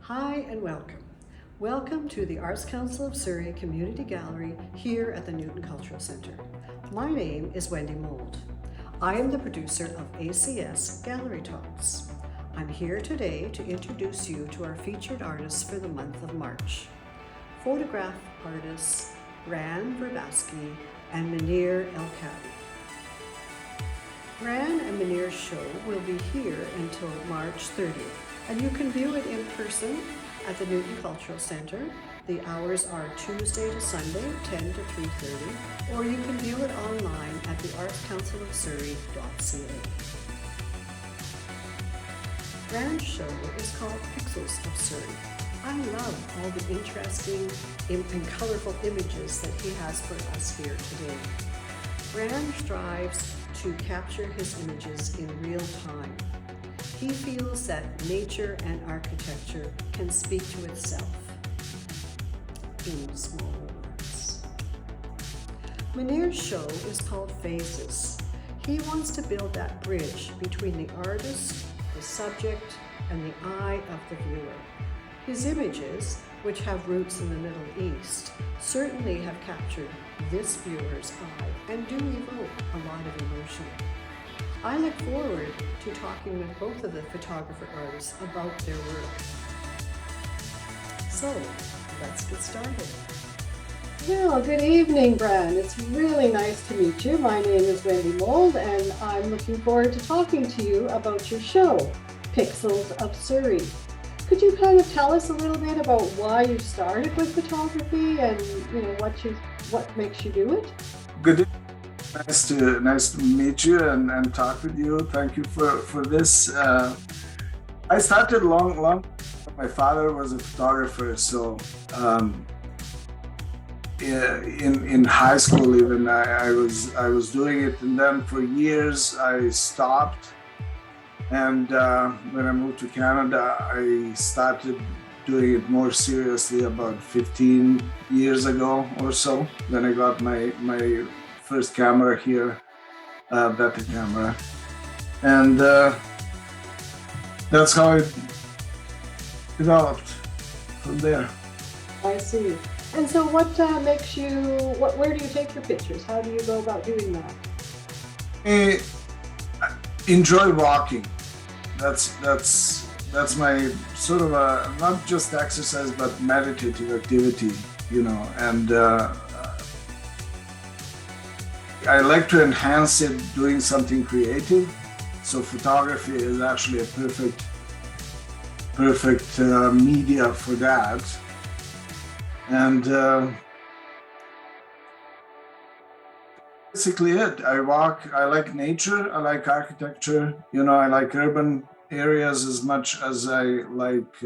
Hi and welcome. Welcome to the Arts Council of Surrey Community Gallery here at the Newton Cultural Centre. My name is Wendy Mould. I am the producer of ACS Gallery Talks. I'm here today to introduce you to our featured artists for the month of March. Photograph artists Bran, Vrbaski, and Munir El Kadi. Bran and Munir's show will be here until March 30th, and you can view it in person at the Newton Cultural Centre. The hours are Tuesday to Sunday, 10 to 3:30, or you can view it online at the artscouncilofsurrey.ca. Bran's show is called Pixels of Surrey. I love all the interesting and colorful images that he has for us here today. Bran strives to capture his images in real time. He feels that nature and architecture can speak to itself in small words. Munir's show is called Phases. He wants to build that bridge between the artist, the subject, and the eye of the viewer. His images, which have roots in the Middle East, certainly have captured this viewer's eye and do evoke a lot of emotion. I look forward to talking with both of the photographer artists about their work. So, let's get started. Well, good evening, Bran. It's really nice to meet you. My name is Wendy Mould, and I'm looking forward to talking to you about your show, Pixels of Surrey. Could you kind of tell us a little bit about why you started with photography and what makes you do it? Good. Nice to meet you and talk with you. Thank you for this. I started long. My father was a photographer, so in high school even I was doing it, and then for years I stopped. And when I moved to Canada, I started doing it more seriously about 15 years ago or so. Then I got my first camera here, better camera. And that's how it developed from there. I see. And so what makes you, where do you take your pictures? How do you go about doing that? I enjoy walking. That's my sort of a, not just exercise, but meditative activity, and I like to enhance it doing something creative. So photography is actually a perfect media for that. And basically it. I walk, I like nature, I like architecture, I like urban areas as much as I like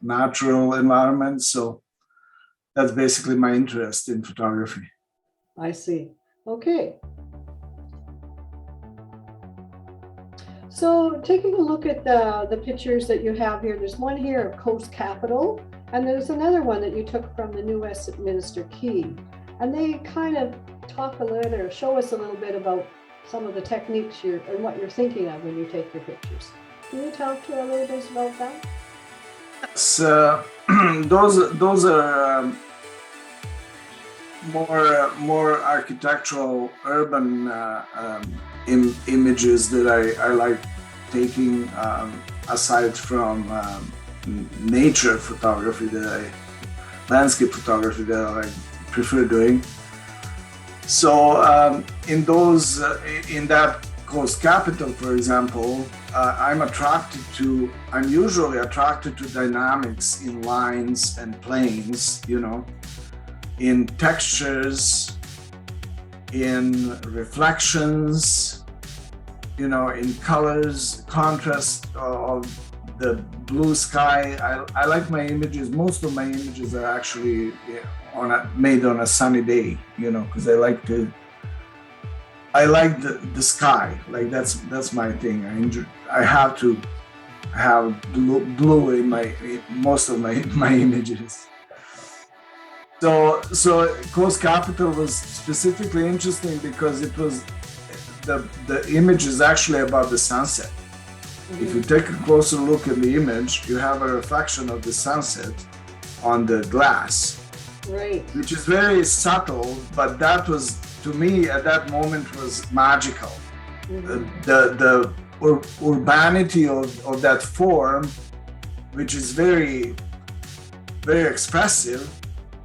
natural environments. So that's basically my interest in photography. I see. Okay. So taking a look at the pictures that you have here, there's one here of Coast Capitol, and there's another one that you took from the New Westminster Quay. And they kind of talk a little or show us a little bit about some of the techniques and what you're thinking of when you take your pictures. Can you talk to a little bit about that? Yes, those are more architectural, urban images that I like taking, aside from nature photography, landscape photography that I prefer doing. So in that Coast Capitol, for example, I'm usually attracted to dynamics in lines and planes, in textures, in reflections, in colors, contrast of the blue sky. I like my images. Most of my images are actually made on a sunny day, because I like the sky. Like that's my thing. I have to have blue in most of my images. So Coast Capitol was specifically interesting because it was the image is actually about the sunset. If you take a closer look at the image, you have a reflection of the sunset on the glass, Right. which is very subtle, but that was, to me, at that moment was magical. The urbanity of that form, which is very, very expressive,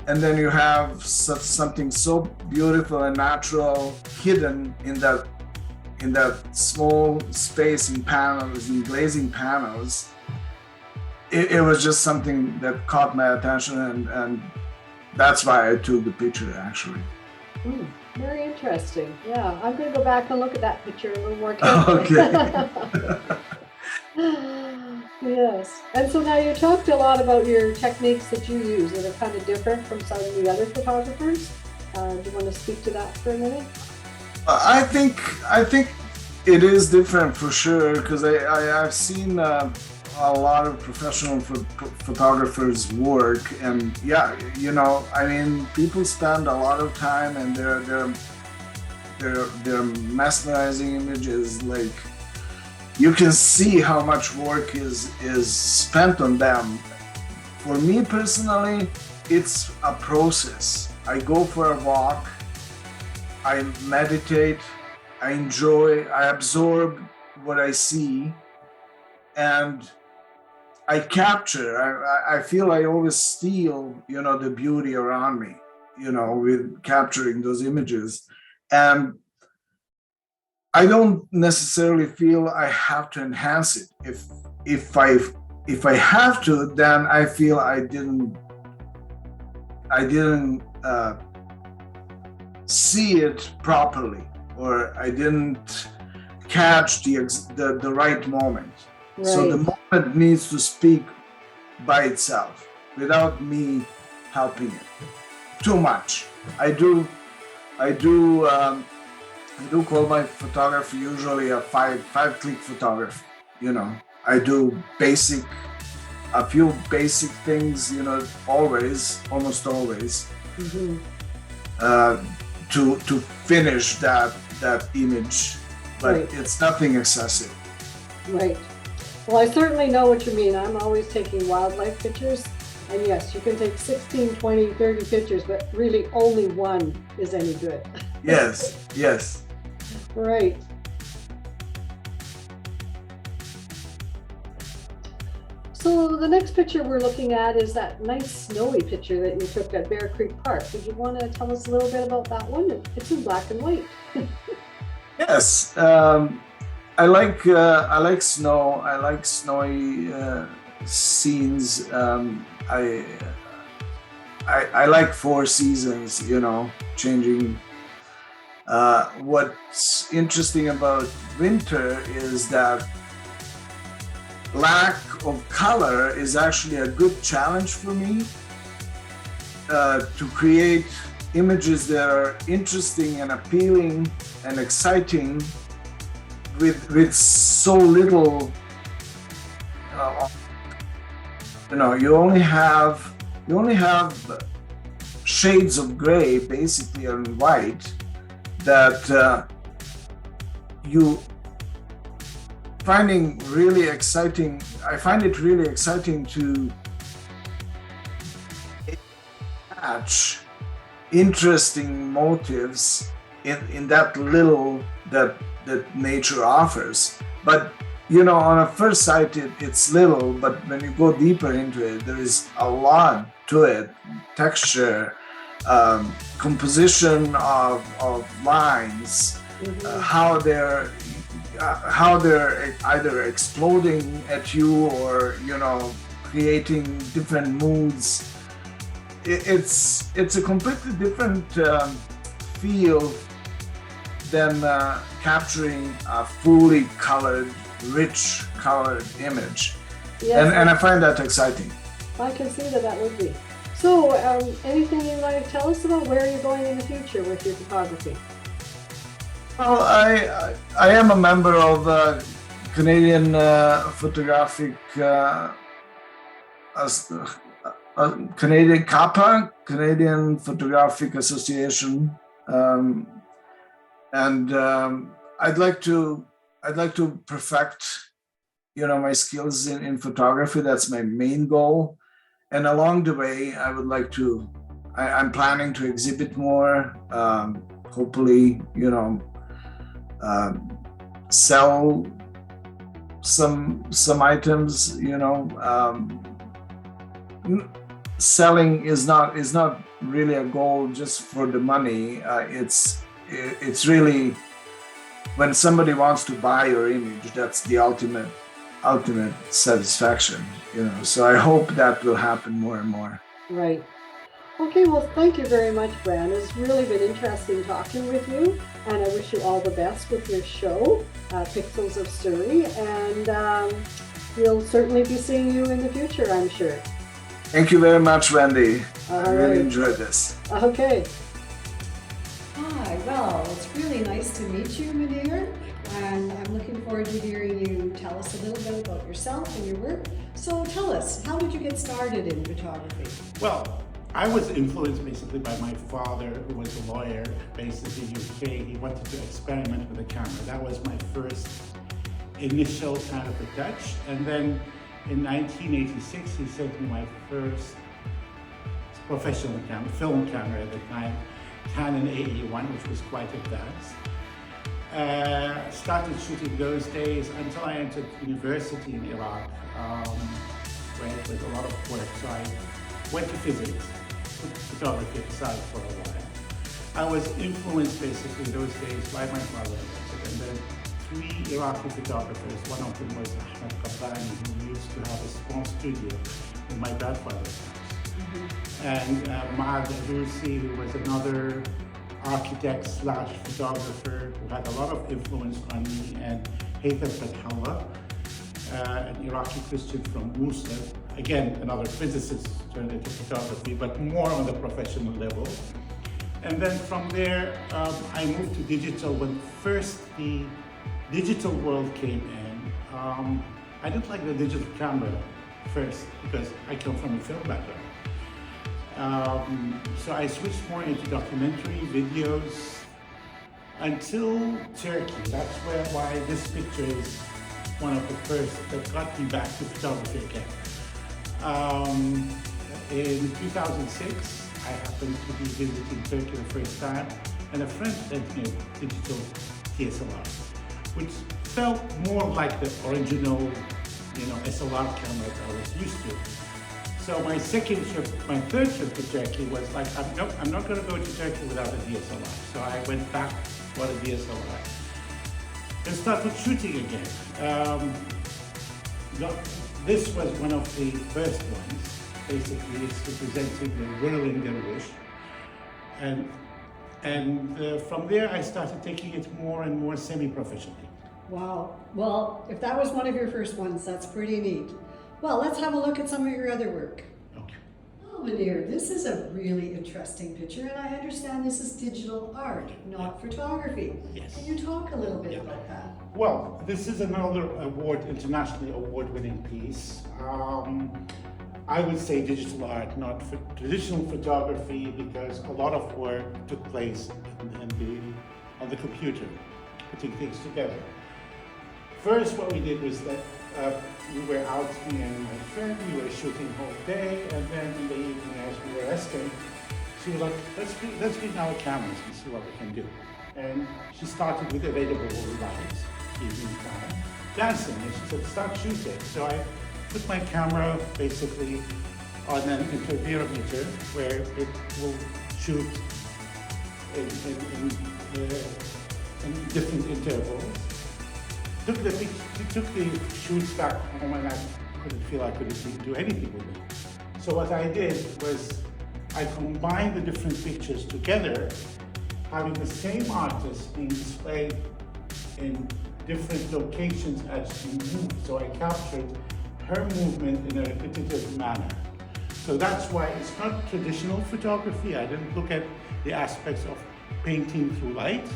and then you have something so beautiful and natural hidden in that small space in panels, in glazing panels. It was just something that caught my attention, and that's why I took the picture, actually. Very interesting. Yeah, I'm going to go back and look at that picture a little more carefully. Okay. Yes. And so now you talked a lot about your techniques that you use that are kind of different from some of the other photographers. Do you want to speak to that for a minute? I think it is different for sure, because I've seen a lot of professional photographers work, and yeah, you know, I mean, people spend a lot of time, and they're mesmerizing images. Like, you can see how much work is spent on them. For me personally, it's a process. I go for a walk, I meditate, I enjoy, I absorb what I see, and I capture. I feel I always steal, you know, the beauty around me, you know, with capturing those images. And I don't necessarily feel I have to enhance it. If I have to, then I feel I didn't see it properly, or I didn't catch the right moment. Right. So the moment needs to speak by itself without me helping it too much. I do call my photography usually a five-click photography. You know, I do a few basic things, you know, almost always, to finish that image, but Right. it's nothing excessive. Right. Well, I certainly know what you mean. I'm always taking wildlife pictures. And yes, you can take 16, 20, 30 pictures, but really only one is any good. Yes. Right. So the next picture we're looking at is that nice snowy picture that you took at Bear Creek Park. Did you want to tell us a little bit about that one? It's in black and white. Yes. I like snow. I like snowy scenes. I like four seasons, you know, changing. What's interesting about winter is that lack of color is actually a good challenge for me to create images that are interesting and appealing and exciting with so little. You know, you only have shades of gray, basically, and white, that you finding really exciting. I find it really exciting to catch interesting motives in that little that nature offers. But you know, on a first sight, it's little, but when you go deeper into it, there is a lot to it. Texture, composition of lines, how they're either exploding at you or, you know, creating different moods. It's a completely different feel than capturing a fully colored, rich colored image. Yes, And I find that exciting. I can see that would be. So, anything you'd like to tell us about where you're going in the future with your photography? Well, I am a member of Canadian Photographic Canadian CAPA, Canadian Photographic Association, and I'd like to perfect my skills in photography. That's my main goal. And along the way, I would like to, I'm planning to exhibit more, hopefully, sell some items, selling is not really a goal just for the money. It's really when somebody wants to buy your image, that's the ultimate satisfaction, So I hope that will happen more and more. Right. Okay, well, thank you very much, Bran. It's really been interesting talking with you, and I wish you all the best with your show, Pixels of Surrey, and we'll certainly be seeing you in the future, I'm sure. Thank you very much, Wendy. All I really right. enjoyed this. Okay. Hi, well, it's really nice to meet you, Munir, and I'm looking forward to hearing you tell us a little bit about yourself and your work. So tell us, how did you get started in photography? Well, I was influenced basically by my father, who was a lawyer based in the UK. He wanted to experiment with a camera. That was my first initial kind of a touch. And then in 1986, he sent me my first professional camera, film camera at the time, Canon AE1, which was quite advanced. Started shooting those days until I entered university in Iraq, where it was a lot of work. So I went to physics, put photography aside for a while. I was influenced basically those days by my father, and then three Iraqi photographers. One of them was Ahmed Qabbani, who used to have a small studio in my grandfather's house. And Maad Adusi, who was another architect slash photographer who had a lot of influence on me, and Haytham Fathallah, an Iraqi Christian from Mosul, again another physicist turned into photography, but more on the professional level. And then from there, I moved to digital when first the digital world came in. I didn't like the digital camera first because I come from a film background. So I switched more into documentary videos until Turkey. That's why this picture is one of the first that got me back to photography again. In 2006, I happened to be visiting Turkey the first time, and a friend sent me a digital DSLR, which felt more like the original, SLR camera that I was used to. So my third trip to Turkey was like, I'm not going to go to Turkey without a DSLR. So I went back, bought a DSLR, and started shooting again. This was one of the first ones. Basically, it's representing the whirling dervish. And from there, I started taking it more and more semi-professionally. Wow. Well, if that was one of your first ones, that's pretty neat. Well, let's have a look at some of your other work. Okay. Oh, Munir, this is a really interesting picture, and I understand this is digital art, not photography. Yes. Can you talk a little bit about that? Well, this is another internationally award-winning piece. I would say digital art, not traditional photography, because a lot of work took place on the computer, putting things together. First, what we did was that we were out, me and my friend, we were shooting the whole day, and then in the evening as we were resting, she was like, let's bring our cameras and see what we can do. And she started with available lights, evening time, dancing, and she said, start shooting. So I put my camera basically on an interferometer where it will shoot in different intervals. Took the shoots back home, and I couldn't feel I couldn't do anything with it. So what I did was I combined the different pictures together, having the same artist being displayed in different locations as she moved. So I captured her movement in a repetitive manner. So that's why it's not traditional photography. I didn't look at the aspects of painting through light,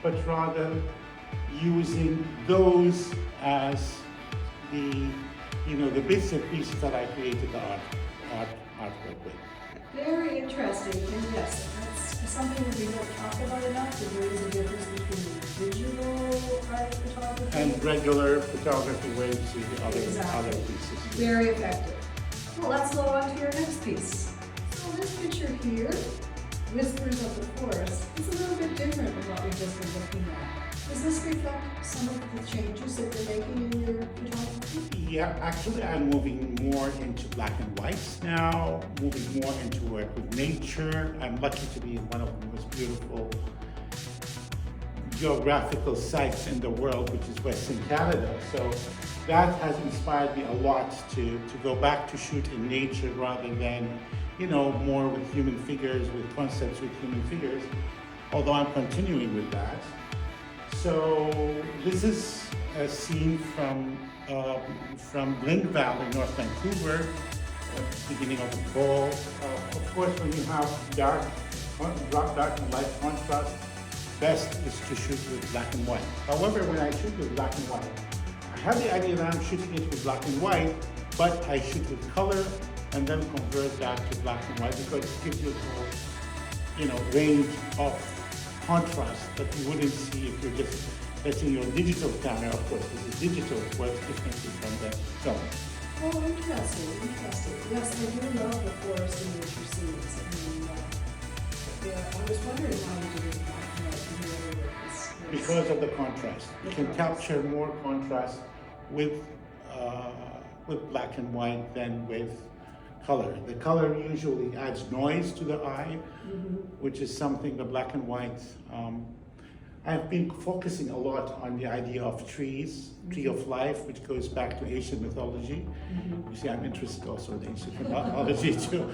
but rather using those as the bits and pieces that I created the artwork with. Very interesting, and yes, that's something that we don't talk about enough, that there is a difference between digital art photography. And regular photography where you see the other, Exactly. other pieces. Very effective. Well, let's go on to your next piece. So this picture here, Whispers of the Forest, is a little bit different than what we've just been looking at. Does this reflect some of the changes that you're making in your photography? Yeah, actually I'm moving more into black and whites now, moving more into work with nature. I'm lucky to be in one of the most beautiful geographical sites in the world, which is Western Canada. So that has inspired me a lot to go back to shoot in nature rather than, you know, more with human figures, with concepts with human figures, although I'm continuing with that. So this is a scene from Blink Valley, North Vancouver, beginning of the fall. Of course, when you have dark and light contrast, best is to shoot with black and white. However, when I shoot with black and white, I have the idea that I'm shooting it with black and white, but I shoot with color and then convert that to black and white because it gives you a whole, you know, range of contrast that you wouldn't see if you're just letting your digital camera. Of course, this is digital, works differently from the film. Oh, interesting, interesting. Yes, I do love the forest and nature scenes. And, yeah, I was wondering why you did it black and white in the other works. Because of the contrast. You can capture more contrast with black and white than with color. The color usually adds noise to the eye, which is something the black and white. I've been focusing a lot on the idea of trees, tree of life, which goes back to Asian mythology. You see, I'm interested also in ancient mythology too.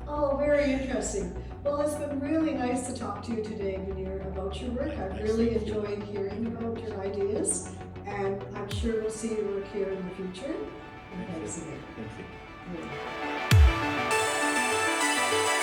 Oh, very interesting. Well, it's been really nice to talk to you today, Munir, about your work. I've really enjoyed hearing about your ideas, and I'm sure we'll see your work here in the future. And thanks again. Thank you. Yeah.